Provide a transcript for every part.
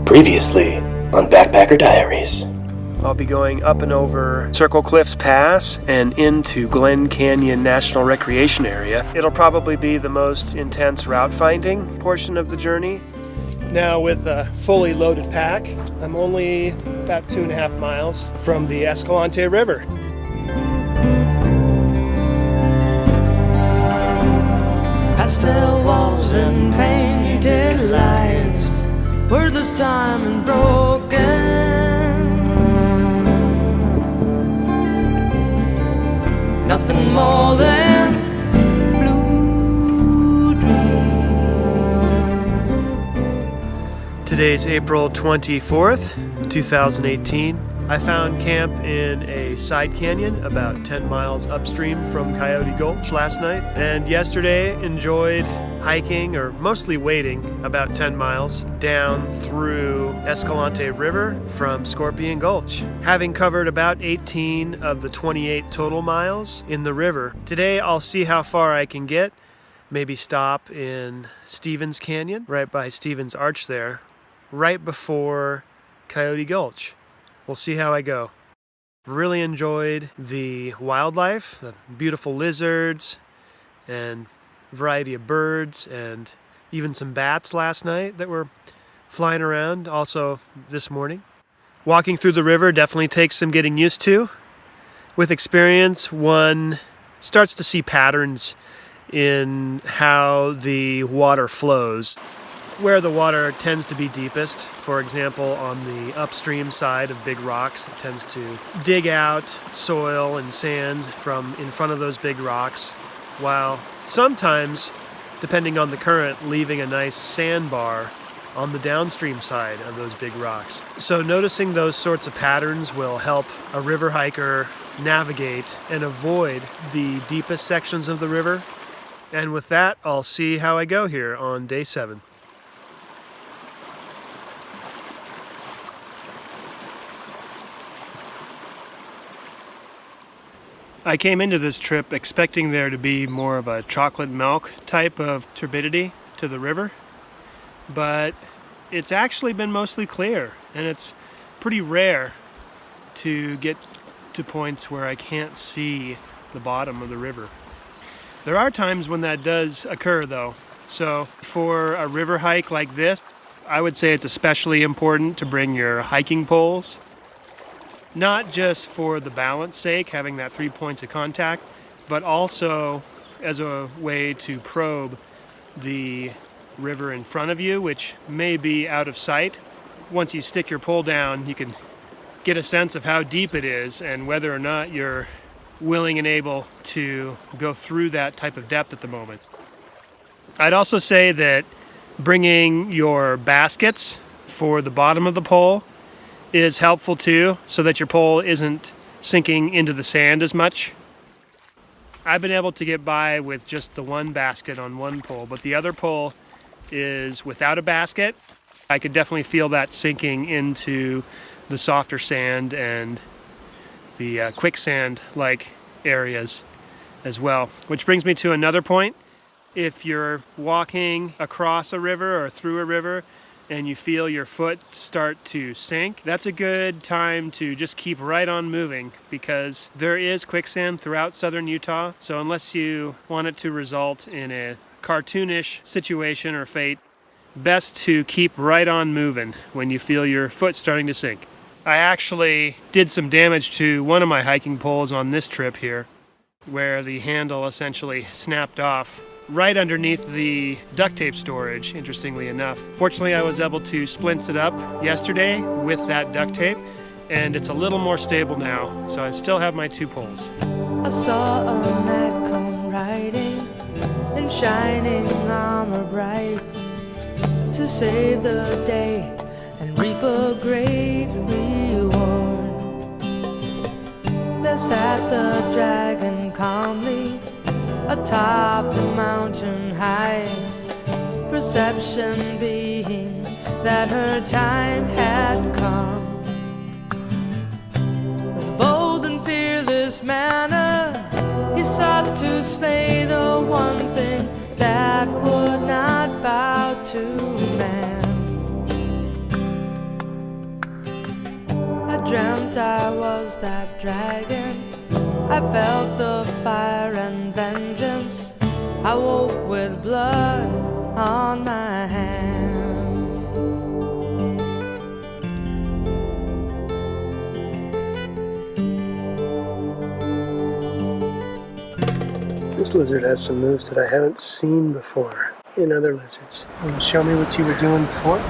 Previously on Backpacker Diaries. I'll be going up and over Circle Cliffs Pass and into Glen Canyon National Recreation Area. It'll probably be the most intense route finding portion of the journey. Now with a fully loaded pack, I'm only about 2.5 miles from the Escalante River. Pastel walls and painted lights, wordless time and broken. Nothing more than blue dreams. Today's April 24th, 2018. I found camp in a side canyon about 10 miles upstream from Coyote Gulch last night, and yesterday enjoyed hiking, or mostly wading, about 10 miles down through Escalante River from Scorpion Gulch, having covered about 18 of the 28 total miles in the river. Today I'll see how far I can get, maybe stop in Stevens Canyon, right by Stevens Arch there, right before Coyote Gulch. We'll see how I go. Really enjoyed the wildlife, the beautiful lizards and variety of birds, and even some bats last night that were flying around also this morning. Walking through the river definitely takes some getting used to. With experience, one starts to see patterns in how the water flows. Where the water tends to be deepest, for example, on the upstream side of big rocks, it tends to dig out soil and sand from in front of those big rocks, while sometimes, depending on the current, leaving a nice sandbar on the downstream side of those big rocks. So noticing those sorts of patterns will help a river hiker navigate and avoid the deepest sections of the river. And with that, I'll see how I go here on day 7. I came into this trip expecting there to be more of a chocolate milk type of turbidity to the river, but it's actually been mostly clear, and it's pretty rare to get to points where I can't see the bottom of the river. There are times when that does occur though, so for a river hike like this, I would say it's especially important to bring your hiking poles. Not just for the balance sake, having that 3 points of contact, but also as a way to probe the river in front of you, which may be out of sight. Once you stick your pole down, you can get a sense of how deep it is and whether or not you're willing and able to go through that type of depth at the moment. I'd also say that bringing your baskets for the bottom of the pole is helpful too, so that your pole isn't sinking into the sand as much. I've been able to get by with just the one basket on one pole, but the other pole is without a basket. I could definitely feel that sinking into the softer sand and the quicksand-like areas as well. Which brings me to another point. If you're walking across a river or through a river, and you feel your foot start to sink, that's a good time to just keep right on moving, because there is quicksand throughout southern Utah. So unless you want it to result in a cartoonish situation or fate, best to keep right on moving when you feel your foot starting to sink. I actually did some damage to one of my hiking poles on this trip here, where the handle essentially snapped off right underneath the duct tape storage, interestingly enough. Fortunately, I was able to splint it up yesterday with that duct tape, and it's a little more stable now, so I still have my 2 poles. I saw a knight come riding in shining armor bright to save the day and reap a great reward. There sat the dragon calmly atop the mountain high, perception being that her time had come. With bold and fearless manner, he sought to slay the one thing that would not bow to man. I dreamt I was that dragon. I felt the fire and vengeance. I woke with blood on my hands. This lizard has some moves that I haven't seen before in other lizards. Will you show me what you were doing before?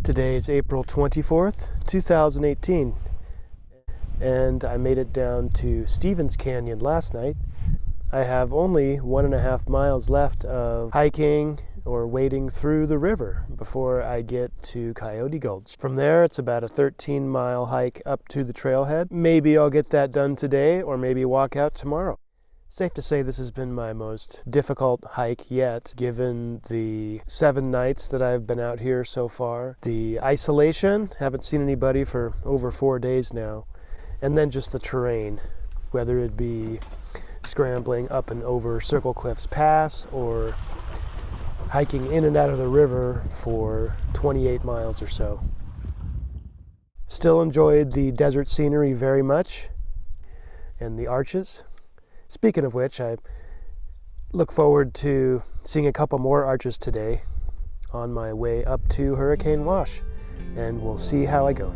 Today is April 24th, 2018, and I made it down to Stevens Canyon last night. I have only 1.5 miles left of hiking or wading through the river before I get to Coyote Gulch. From there, it's about a 13-mile hike up to the trailhead. Maybe I'll get that done today, or maybe walk out tomorrow. Safe to say this has been my most difficult hike yet, given the 7 nights that I've been out here so far. The isolation, haven't seen anybody for over 4 days now, and then just the terrain, whether it be scrambling up and over Circle Cliffs Pass or hiking in and out of the river for 28 miles or so. Still enjoyed the desert scenery very much, and the arches. Speaking of which, I look forward to seeing a couple more arches today on my way up to Hurricane Wash, and we'll see how I go.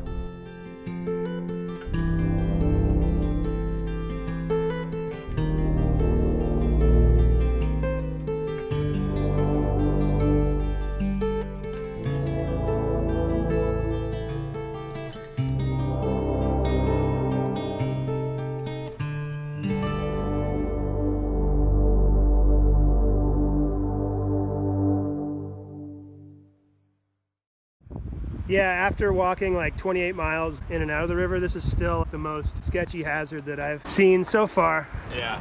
Yeah, after walking like 28 miles in and out of the river, this is still the most sketchy hazard that I've seen so far. Yeah.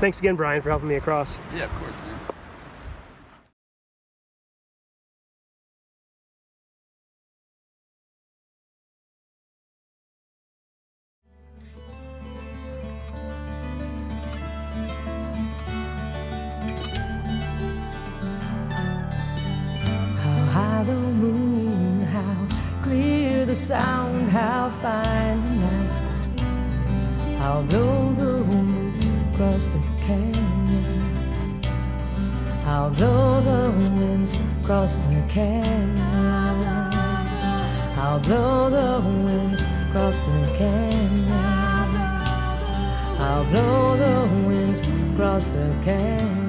Thanks again, Brian, for helping me across. Yeah, of course, man. The moon, how clear the sound, how fine the night, how blow the wind across the canyon, how blow the winds across the canyon, how blow the winds across the canyon, how blow the winds across the canyon.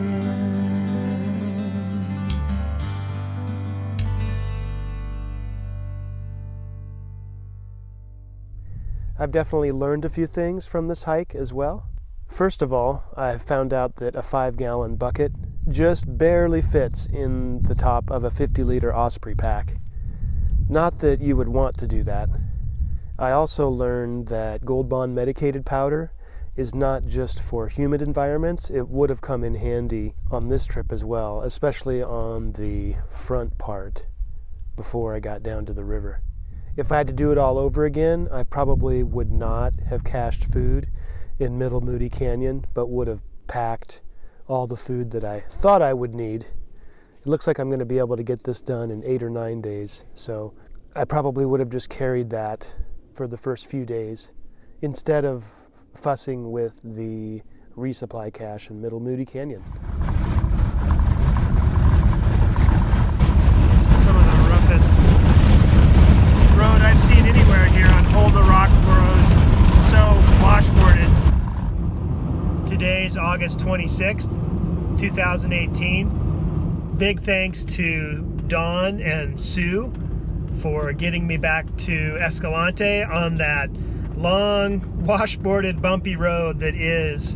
I've definitely learned a few things from this hike as well. First of all, I found out that a 5-gallon bucket just barely fits in the top of a 50-liter Osprey pack. Not that you would want to do that. I also learned that Gold Bond medicated powder is not just for humid environments. It would have come in handy on this trip as well, especially on the front part before I got down to the river. If I had to do it all over again, I probably would not have cached food in Middle Moody Canyon, but would have packed all the food that I thought I would need. It looks like I'm going to be able to get this done in 8 or 9 days, so I probably would have just carried that for the first few days instead of fussing with the resupply cache in Middle Moody Canyon. Some of the roughest road I've seen anywhere here on Hold the Rock Road. So washboarded. Today's August 26th, 2018. Big thanks to Dawn and Sue for getting me back to Escalante on that long washboarded bumpy road that is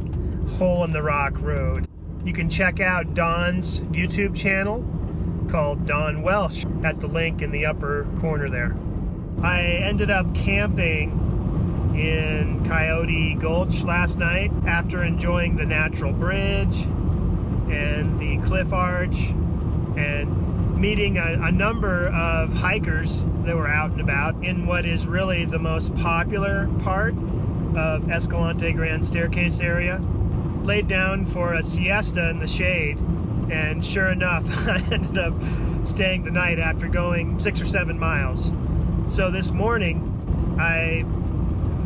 Hole in the Rock Road. You can check out Dawn's YouTube channel called Dawn Welsh at the link in the upper corner there. I ended up camping in Coyote Gulch last night after enjoying the natural bridge and the cliff arch and meeting a number of hikers that were out and about in what is really the most popular part of Escalante Grand Staircase area. Laid down for a siesta in the shade, and sure enough, I ended up staying the night after going 6 or 7 miles. So this morning, I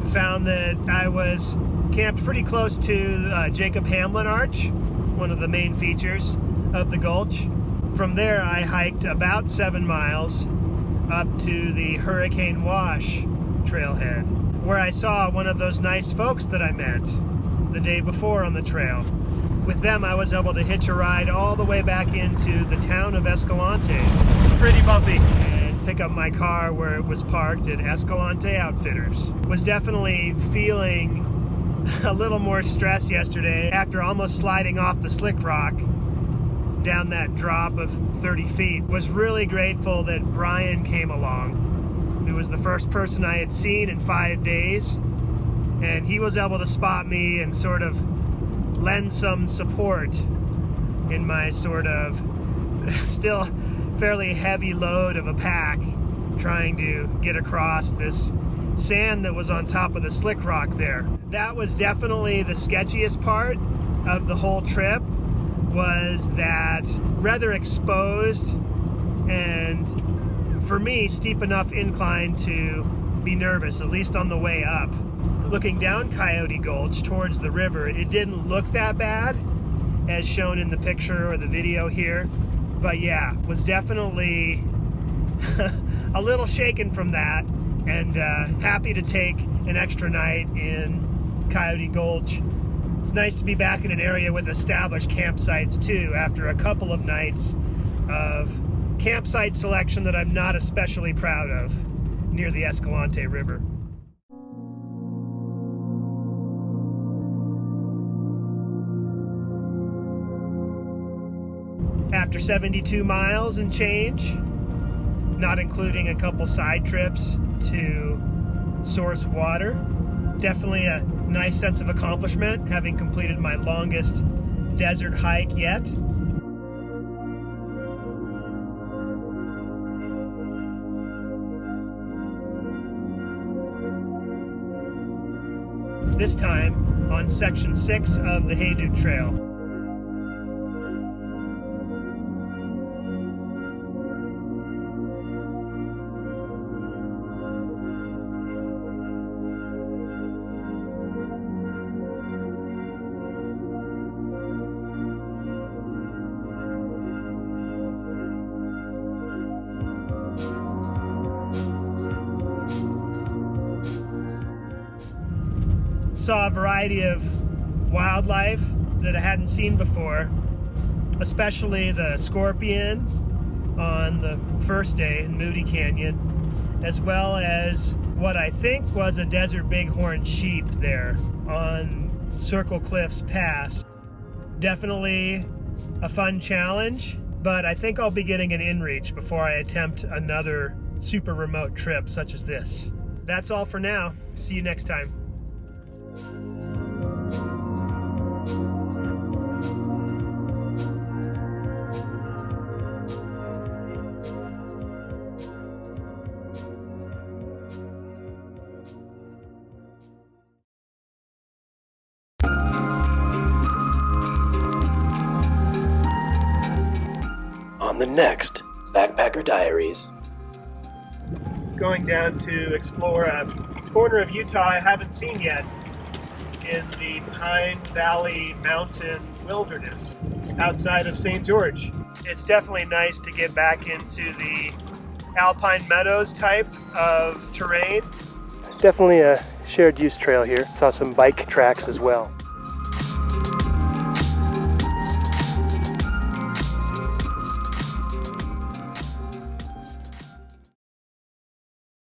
found that I was camped pretty close to Jacob Hamlin Arch, one of the main features of the gulch. From there, I hiked about 7 miles up to the Hurricane Wash Trailhead, where I saw one of those nice folks that I met the day before on the trail. With them, I was able to hitch a ride all the way back into the town of Escalante. Pretty bumpy. And pick up my car where it was parked at Escalante Outfitters. Was definitely feeling a little more stress yesterday after almost sliding off the slick rock down that drop of 30 feet. Was really grateful that Brian came along. He was the first person I had seen in 5 days, and he was able to spot me and sort of lend some support in my sort of still fairly heavy load of a pack trying to get across this sand that was on top of the slick rock there. That was definitely the sketchiest part of the whole trip, was that rather exposed and, for me, steep enough incline to be nervous, at least on the way up. Looking down Coyote Gulch towards the river, it didn't look that bad as shown in the picture or the video here, but yeah, was definitely a little shaken from that, and happy to take an extra night in Coyote Gulch. It's nice to be back in an area with established campsites too, after a couple of nights of campsite selection that I'm not especially proud of near the Escalante River. After 72 miles and change, not including a couple side trips to source water, definitely a nice sense of accomplishment, having completed my longest desert hike yet. This time on section 6 of the Hayduke Trail. Saw a variety of wildlife that I hadn't seen before, especially the scorpion on the first day in Moody Canyon, as well as what I think was a desert bighorn sheep there on Circle Cliffs Pass. Definitely a fun challenge, but I think I'll be getting an inReach before I attempt another super remote trip such as this. That's all for now. See you next time. On the next Backpacker Diaries. Going down to explore a corner of Utah I haven't seen yet in the Pine Valley Mountain Wilderness outside of St. George. It's definitely nice to get back into the Alpine Meadows type of terrain. Definitely a shared use trail here. Saw some bike tracks as well.